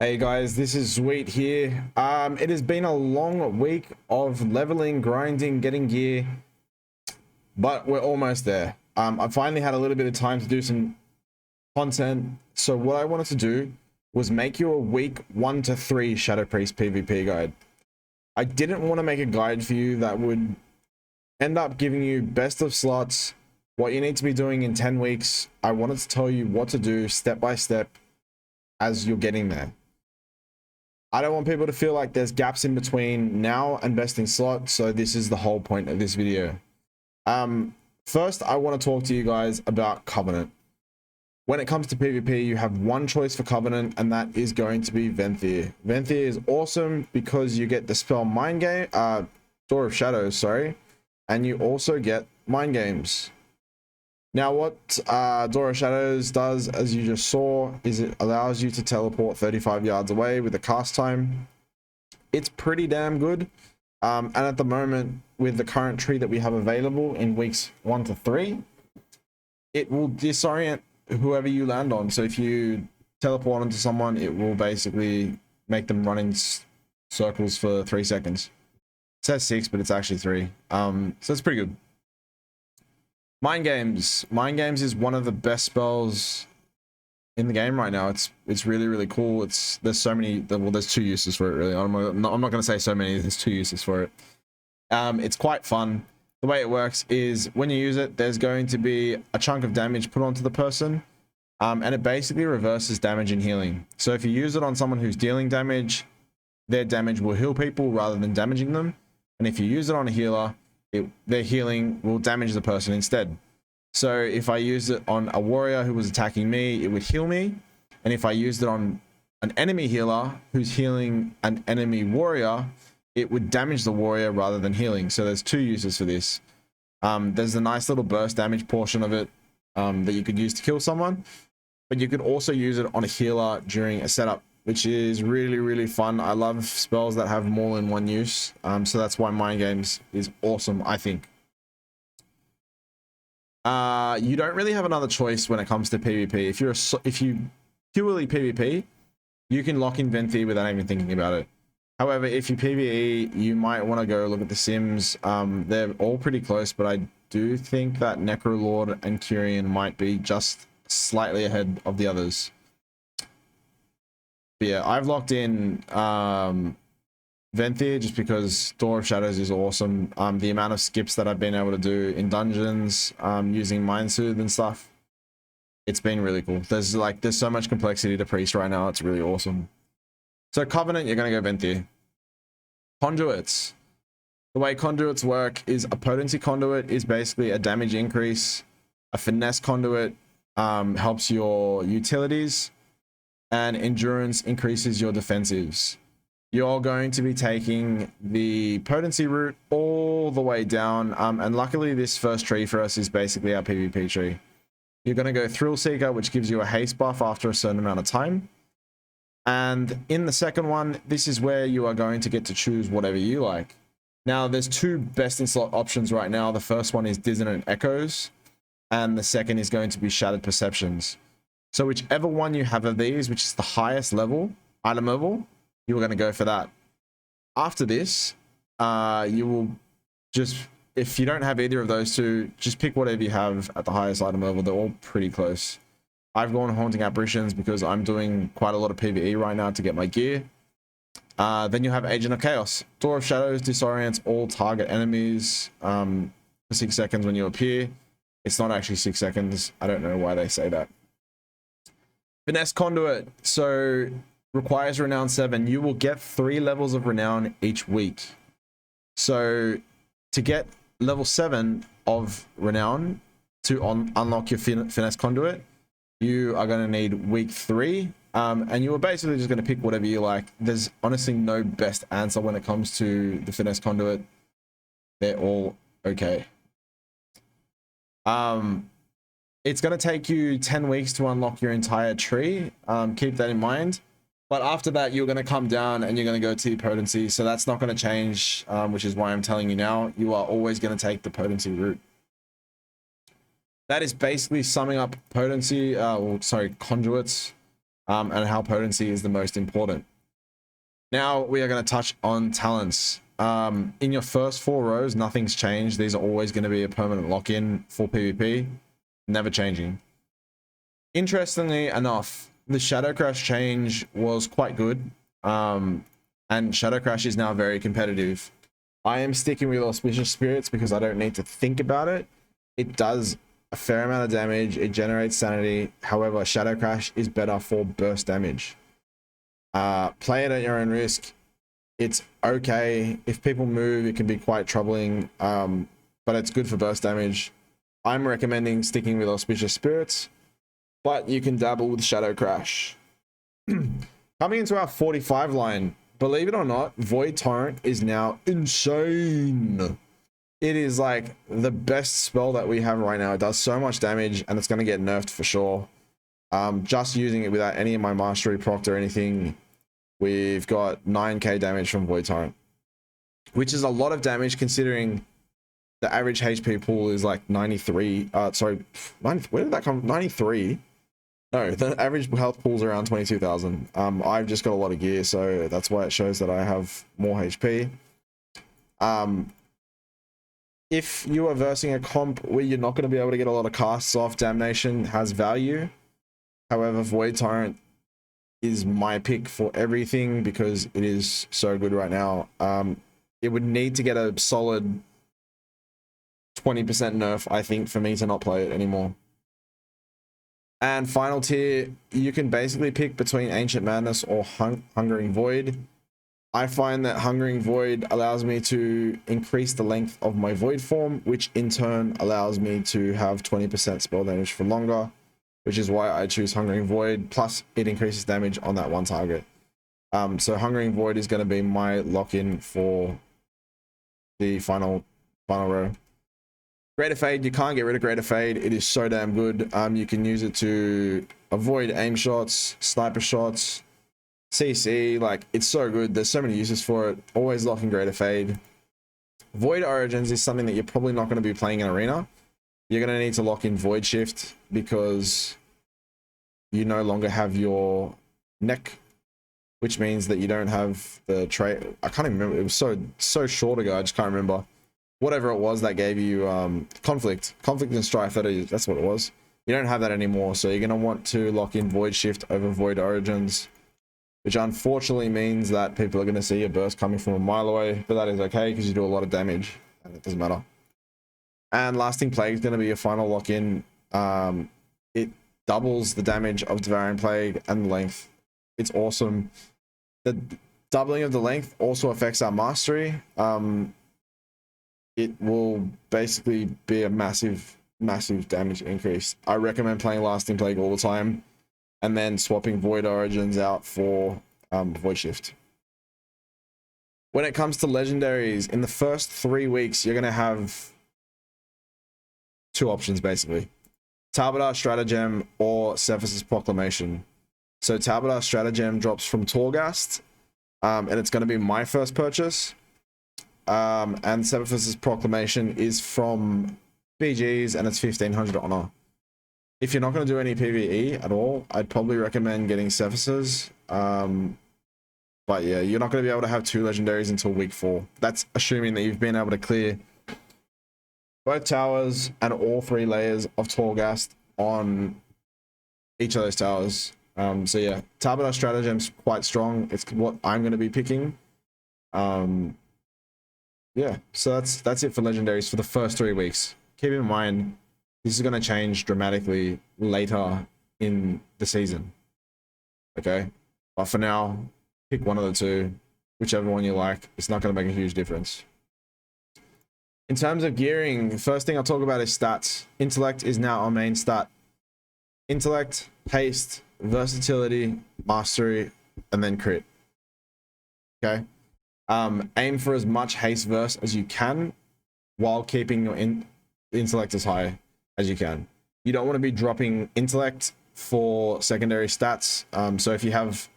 Hey guys, this is Sweet here. It has been a long week of leveling, grinding, getting gear, but we're almost there. I finally had a little bit of time to do some content. So what I wanted to do was make you a week 1 to 3 Shadow Priest PvP guide. I didn't want to make a guide for you that would end up giving you best of slots, what you need to be doing in 10 weeks. I wanted to tell you what to do step by step as you're getting there. I don't want people to feel like there's gaps in between now and besting slot, so this is the whole point of this video. First, I want to talk to you guys about Covenant. When it comes to PvP, you have one choice for Covenant, and that is going to be Venthyr. Venthyr is awesome because you get the spell Mind Game, Door of Shadows, sorry, and you also get Mind Games. Now, what Door of Shadows does, as you just saw, is it allows you to teleport 35 yards away with the cast time. It's pretty damn good. And at the moment, with the current tree that we have available in weeks 1 to 3, it will disorient whoever you land on. So if you teleport onto someone, it will basically make them run in circles for 3 seconds. It says 6, but it's actually 3. So it's pretty good. Mind Games. Mind Games is one of the best spells in the game right now. It's really cool. There's so many. Well, there's 2 uses for it really. I'm not going to say so many. There's 2 uses for it. It's quite fun. The way it works is when you use it, there's going to be a chunk of damage put onto the person, and it basically reverses damage and healing. So if you use it on someone who's dealing damage, their damage will heal people rather than damaging them. And if you use it on a healer, their healing will damage the person instead. So if I used it on a warrior who was attacking me, it would heal me. And if I used it on an enemy healer who's healing an enemy warrior, it would damage the warrior rather than healing. So there's 2 uses for this. There's a nice little burst damage portion of it that you could use to kill someone. But you could also use it on a healer during a setup, which is really fun. I love spells that have more than one use. So that's why Mind Games is awesome, I think. You don't really have another choice when it comes to PvP. If you purely PvP, you can lock in Venthyr without even thinking about it. However, if you PvE, you might want to go look at the Sims. They're all pretty close, but I do think that Necrolord and Curian might be just slightly ahead of the others. But yeah, I've locked in Venthyr just because Door of Shadows is awesome. The amount of skips that I've been able to do in dungeons, using Mind Soothe and stuff, it's been really cool. There's so much complexity to Priest right now. It's really awesome. So Covenant, you're gonna go Venthyr. Conduits. The way Conduits work is a potency conduit is basically a damage increase. A finesse conduit helps your utilities, and endurance increases your defensives. You're going to be taking the potency route all the way down, and luckily this first tree for us is basically our PvP tree. You're going to go Thrill Seeker, which gives you a haste buff after a certain amount of time. And in the second one, this is where you are going to get to choose whatever you like. Now, there's 2 best in slot options right now. The first one is Dissonant Echoes, and the second is going to be Shattered Perceptions. So whichever one you have of these, which is the highest level, item level, you are going to go for that. After this, you will just, if you don't have either of those 2, just pick whatever you have at the highest item level. They're all pretty close. I've gone Haunting Apparitions because I'm doing quite a lot of PvE right now to get my gear. Then you have Agent of Chaos. Door of Shadows disorients all target enemies for 6 seconds when you appear. It's not actually 6 seconds. I don't know why they say that. Finesse Conduit. So requires Renown 7. You will get 3 levels of Renown each week. So to get level 7 of Renown to unlock your Finesse Conduit, you are going to need week 3. And you are basically just going to pick whatever you like. There's honestly no best answer when it comes to the Finesse Conduit. They're all okay. It's going to take you 10 weeks to unlock your entire tree. Keep that in mind. But after that, you're going to come down and you're going to go to potency. So that's not going to change, which is why I'm telling you now. You are always going to take the potency route. That is basically summing up potency, conduits. and how potency is the most important. Now we are going to touch on talents. In your first 4 rows, nothing's changed. These are always going to be a permanent lock-in for PvP, never changing. Interestingly enough, the Shadow Crash change was quite good, and Shadow Crash is now very competitive. I am sticking with Auspicious Spirits because I don't need to think about it. It does a fair amount of damage. It generates sanity. However, Shadow Crash is better for burst damage. Play it at your own risk. It's okay. If people move, it can be quite troubling, but it's good for burst damage. I'm recommending sticking with Auspicious Spirits, but you can dabble with Shadow Crash. Coming into our 45 line, believe it or not, Void Torrent is now insane. It is like the best spell that we have right now. It does so much damage, and it's going to get nerfed for sure. Just using it without any of my mastery proc or anything, we've got 9k damage from Void Torrent, which is a lot of damage considering the average HP pool is like 93. Sorry, 90, where did that come from? 93? No, the average health pool is around 22,000. I've just got a lot of gear, so that's why it shows that I have more HP. If you are versing a comp where you're not going to be able to get a lot of casts off, Damnation has value. However, Void Torrent is my pick for everything because it is so good right now. It would need to get a solid 20% nerf, I think, for me to not play it anymore. And final tier, you can basically pick between Ancient Madness or Hungering Void. I find that Hungering Void allows me to increase the length of my Void form, which in turn allows me to have 20% spell damage for longer, which is why I choose Hungering Void, plus it increases damage on that one target. So Hungering Void is going to be my lock-in for the final row. Greater Fade, you can't get rid of Greater Fade. It is so damn good. You can use it to avoid aim shots, sniper shots, CC, like, it's so good. There's so many uses for it. Always lock in Greater Fade. Void Origins is something that you're probably not going to be playing in Arena. You're going to need to lock in Void Shift because you no longer have your neck, which means that you don't have the trait. I can't even remember. It was so short ago. I just can't remember. Whatever it was that gave you Conflict and Strife, that's what it was. You don't have that anymore, so you're going to want to lock in Void Shift over Void Origins, which unfortunately means that people are going to see a burst coming from a mile away, but that is okay because you do a lot of damage and it doesn't matter. And Lasting Plague is going to be your final lock-in. It doubles the damage of Devouring Plague and the length. It's awesome. The doubling of the length also affects our mastery. It will basically be a massive damage increase. I recommend playing Lasting Plague all the time, and then swapping Void Origins out for Void Shift. When it comes to Legendaries, in the first 3 weeks, you're going to have 2 options, basically. Talbot Stratagem or Cephas's Proclamation. So Talbot Stratagem drops from Torghast, and it's going to be my first purchase. And Cephas's Proclamation is from BG's, and it's 1500 honor. If you're not going to do any PvE at all, I'd probably recommend getting Cephas's. But yeah, you're not going to be able to have 2 legendaries until week 4. That's assuming that you've been able to clear both towers and all 3 layers of Torghast on each of those towers. So yeah, Talbot Stratagem's quite strong. It's what I'm going to be picking. Yeah, so that's it for Legendaries for the first 3 weeks. Keep in mind, this is going to change dramatically later in the season. Okay? But for now, pick one of the 2. Whichever one you like. It's not going to make a huge difference. In terms of gearing, the first thing I'll talk about is stats. Intellect is now our main stat. Intellect, haste, versatility, mastery, and then crit. Okay? Aim for as much haste verse as you can while keeping your intellect as high as you can. You don't want to be dropping intellect for secondary stats. So if you have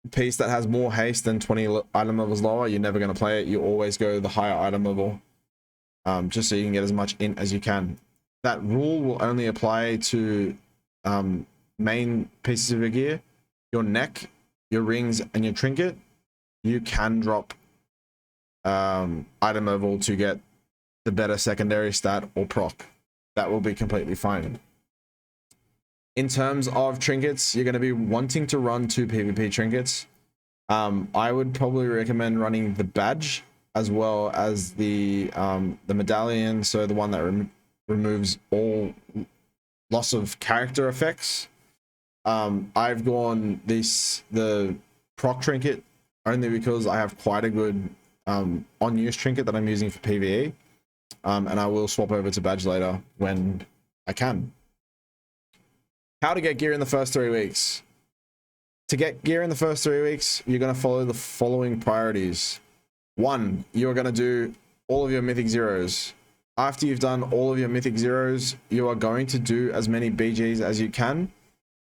a piece that has more haste than 20 item levels lower, you're never going to play it. You always go the higher item level, just so you can get as much in as you can. That rule will only apply to main pieces of your gear, your neck, your rings, and your trinket, you can drop item level to get the better secondary stat or proc. That will be completely fine. In terms of trinkets, you're going to be wanting to run 2 PvP trinkets. I would probably recommend running the badge as well as the medallion, so the one that removes all loss of character effects. I've gone the proc trinket only because I have quite a good on-use trinket that I'm using for PvE, and I will swap over to badge later when I can. How to get gear in the first 3 weeks. To get gear in the first 3 weeks, you're going to follow the following priorities. 1, you're going to do all of your mythic zeros. After you've done all of your mythic zeros, you are going to do as many BGs as you can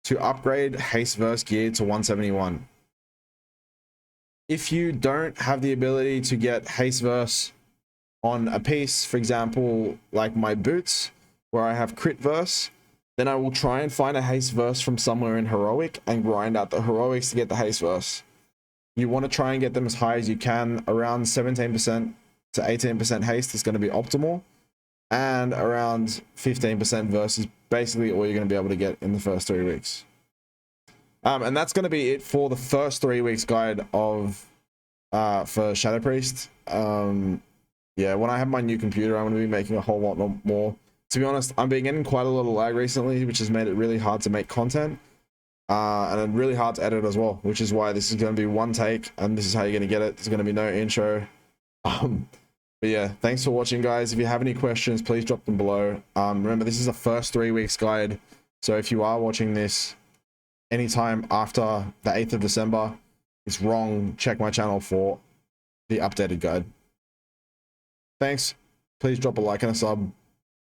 to upgrade haste verse gear to 171. If you don't have the ability to get haste verse on a piece, for example, like my boots, where I have crit verse, then I will try and find a haste verse from somewhere in heroic and grind out the heroics to get the haste verse. You want to try and get them as high as you can. Around 17% to 18% haste is going to be optimal, and around 15% verse is basically all you're going to be able to get in the first 3 weeks. And that's going to be it for the first 3 weeks guide of for Shadow Priest. Yeah, when I have my new computer, I'm going to be making a whole lot more. To be honest, I've been getting quite a lot of lag recently, which has made it really hard to make content, and really hard to edit as well, which is why this is going to be one take, and this is how you're going to get it. There's going to be no intro. But yeah, thanks for watching, guys. If you have any questions, please drop them below. Remember, this is the first 3 weeks guide, so if you are watching this anytime after the 8th of December, it's wrong. Check my channel for the updated guide. Thanks. Please drop a like and a sub.